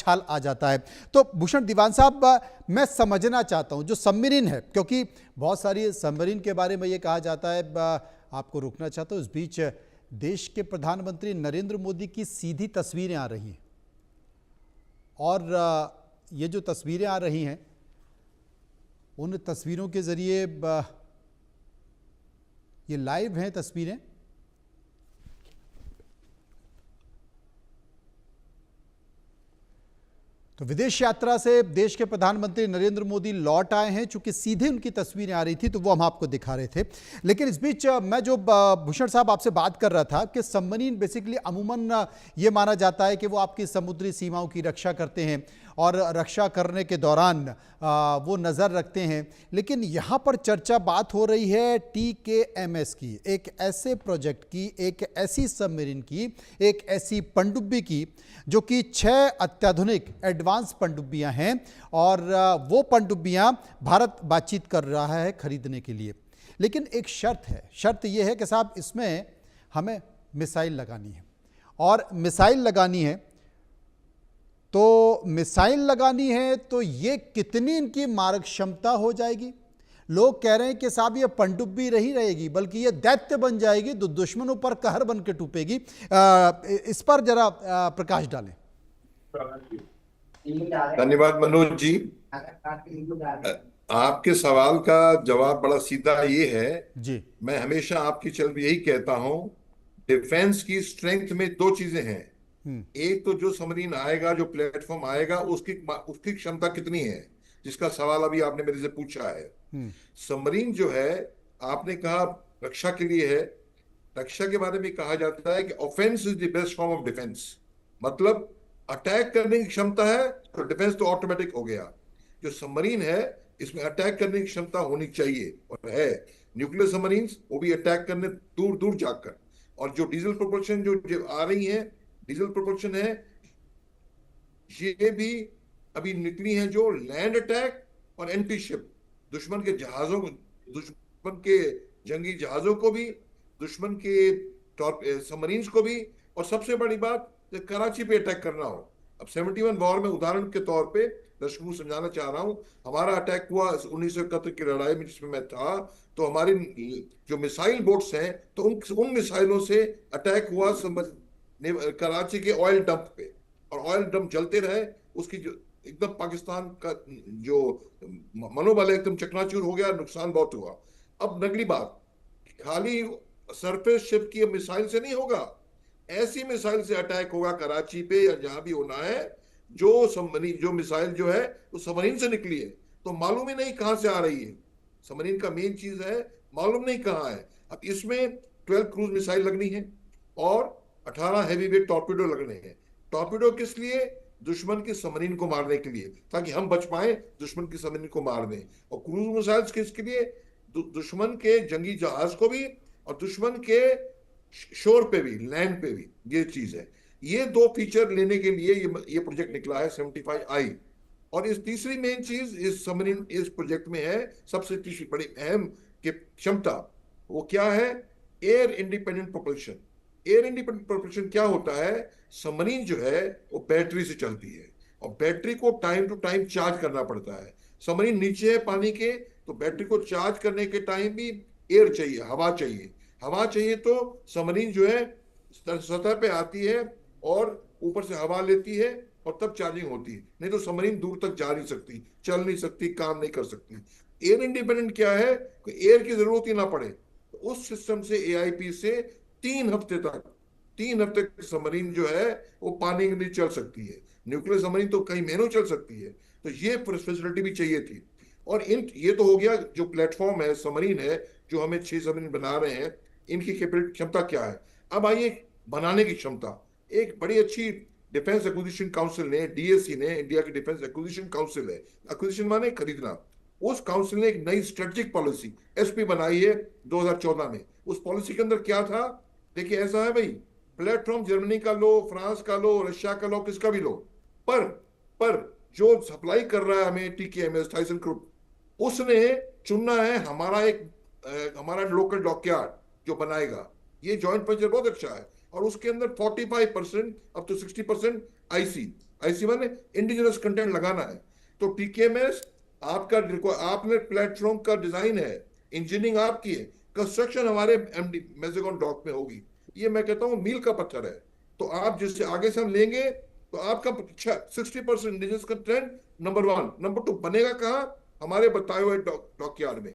उछाल आ जाता है। तो भूषण दीवान साहब, मैं समझना चाहता हूं जो सबमरीन है, क्योंकि बहुत सारी सबमरीन के बारे में ये कहा जाता है, आपको रोकना चाहता हूं, इस बीच देश के प्रधानमंत्री नरेंद्र मोदी की सीधी तस्वीरें आ रही हैं और ये जो तस्वीरें आ रही हैं उन तस्वीरों के जरिए, ये लाइव हैं तस्वीरें, तो विदेश यात्रा से देश के प्रधानमंत्री नरेंद्र मोदी लौट आए हैं। चूंकि सीधे उनकी तस्वीरें आ रही थी तो वो हम आपको दिखा रहे थे। लेकिन इस बीच मैं जो भूषण साहब आपसे बात कर रहा था कि सबमरीन बेसिकली अमूमन ये माना जाता है कि वो आपकी समुद्री सीमाओं की रक्षा करते हैं और रक्षा करने के दौरान वो नज़र रखते हैं। लेकिन यहाँ पर चर्चा बात हो रही है TKMS की, एक ऐसे प्रोजेक्ट की, एक ऐसी सबमरीन की, एक ऐसी पनडुब्बी की जो कि 6 अत्याधुनिक एडवांस पनडुब्बियां हैं और वो पनडुब्बियां भारत बातचीत कर रहा है खरीदने के लिए। लेकिन एक शर्त है, शर्त यह है कि साहब इसमें हमें मिसाइल लगानी है और मिसाइल लगानी है तो ये कितनी इनकी मारक क्षमता हो जाएगी। लोग कह रहे हैं कि साहब ये पनडुब्बी नहीं रहेगी बल्कि ये दैत्य बन जाएगी, दुश्मनों पर कहर बन के टूटेगी। इस पर जरा प्रकाश डालें। धन्यवाद मनोज जी। आपके सवाल का जवाब बड़ा सीधा ये है जी। मैं हमेशा आपकी चल यही कहता हूं, डिफेंस की स्ट्रेंथ में 2 चीजें हैं। एक तो जो सबमरीन आएगा, जो प्लेटफॉर्म आएगा, उसकी क्षमता कितनी है, जिसका सवाल अभी आपने मेरे से पूछा है। सबमरीन जो है, आपने कहा रक्षा के लिए है। रक्षा के बारे में कहा जाता है कि offence is the best form of defence. मतलब अटैक करने की क्षमता है तो डिफेंस तो ऑटोमेटिक हो गया। जो सबमरीन है इसमें अटैक करने की क्षमता होनी चाहिए और है। न्यूक्लियर सबमरीन्स वो भी अटैक करने दूर दूर जाकर। और जो डीजल प्रोपल्शन जो आ रही है, डीजल प्रोपल्शन है, ये भी अभी निकली है, जो लैंड अटैक और एंटी शिप, दुश्मन के जहाजों को, दुश्मन के जंगी जहाजों को भी, दुश्मन के सबमरीन्स को भी, और सबसे बड़ी बात कराची पे अटैक करना हो। अब 71 वॉर में उदाहरण के तौर पे दर्शकों को समझाना चाह रहा हूं, हमारा अटैक हुआ 1971 की लड़ाई में जिसमें मैं था, तो हमारी जो मिसाइल बोट्स हैं तो उन मिसाइलों से अटैक हुआ कराची के ऑयल डंप पे, और ऑयल डंप जलते रहे। उसकी जो एकदम पाकिस्तान का जो मनोबल है एकदम चकनाचूर हो गया, नुकसान बहुत हुआ। अब अगली बात, खाली सरफेस शिप की मिसाइल से नहीं होगा, ऐसी मिसाइल से अटैक होगा कराची पे या जहां भी होना है, जो मिसाइल जो है वो सबमरीन से निकली है, तो मालूम ही नहीं कहां से आ रही है। सबमरीन का मेन चीज है मालूम नहीं कहां है। अब इसमें 12 क्रूज मिसाइल लगनी है और 18 हैवी वेट टॉर्पीडो लगने हैं। टॉर्पीडो किस लिए? दुश्मन की सबमरीन को मारने के लिए, ताकि हम बच पाए, दुश्मन की सबमरीन को मार दें। और क्रूज मिसाइल्स किसके लिए? दुश्मन के जंगी जहाज को भी और दुश्मन के शोर पे भी, लैंड पे भी। ये चीज है। ये 2 फीचर लेने के लिए ये प्रोजेक्ट निकला है 75I। और इस तीसरी मेन चीज इस सबमरीन इस प्रोजेक्ट में है, सबसे तीसरी बड़ी अहम की क्षमता, वो क्या है? Air independent propulsion. Air independent propulsion क्या होता है? सबमरीन जो है वो बैटरी से चलती है और बैटरी को टाइम टू टाइम चार्ज करना पड़ता है। सबमरीन नीचे है पानी के, तो बैटरी को चार्ज करने के टाइम भी एयर चाहिए, हवा चाहिए। हवा चाहिए तो सबमरीन जो है सतह पे आती है और ऊपर से हवा लेती है और तब चार्जिंग होती है, नहीं तो सबमरीन दूर तक जा नहीं सकती, चल नहीं सकती, काम नहीं कर सकती। एयर इंडिपेंडेंट क्या है कि एयर की जरूरत ही ना पड़े। तो उस सिस्टम से, AIP से 3 हफ्ते तक सबमरीन जो है वो पानी के नीचे चल सकती है। न्यूक्लियर सबमरीन तो कई महीनों चल सकती है। तो ये फैसिलिटी भी चाहिए थी। और ये तो हो गया जो प्लेटफॉर्म है, सबमरीन है, जो हमें 6 सबमरीन बना रहे हैं, इनकी क्षमता क्या है। अब आइए बनाने की क्षमता। एक बड़ी अच्छी डिफेंस एक्विजिशन काउंसिल ने, DAC ने, इंडिया की डिफेंस एक्विजिशन काउंसिल है, एक्विजिशन माने खरीदना, उस काउंसिल ने एक नई स्ट्रेटेजिक पॉलिसी SP बनाई है 2014 में। उस पॉलिसी के अंदर क्या था? देखिए ऐसा है भाई, प्लेटफॉर्म जर्मनी का लो, फ्रांस का लो, रशिया का लो, किसका भी लो, पर जो सप्लाई कर रहा है हमें TKMS थाइसन ग्रुप, उसने चुनना है हमारा लोकल डॉकयार्ड जो बनाएगा। ये जॉइंट वेंचर बहुत अच्छा है और उसके अंदर 45% अब तो 60% IC आईसी माने इंडिजिनस कंटेंट लगाना है। तो टीकेएमएस आपका, आपने प्लेटफॉर्म का डिजाइन है, इंजीनियरिंग आपकी है, कंस्ट्रक्शन हमारे एमडी मेजोगन डॉक में होगी। ये मैं कहता हूँ मील का पत्थर है। तो आप जिससे आगे से हम लेंगे तो आपका 60% इंडिजिनस कंटेंट नंबर 1, नंबर 2 बनेगा कहाँ? हमारे बताए हुए डॉकयार्ड में।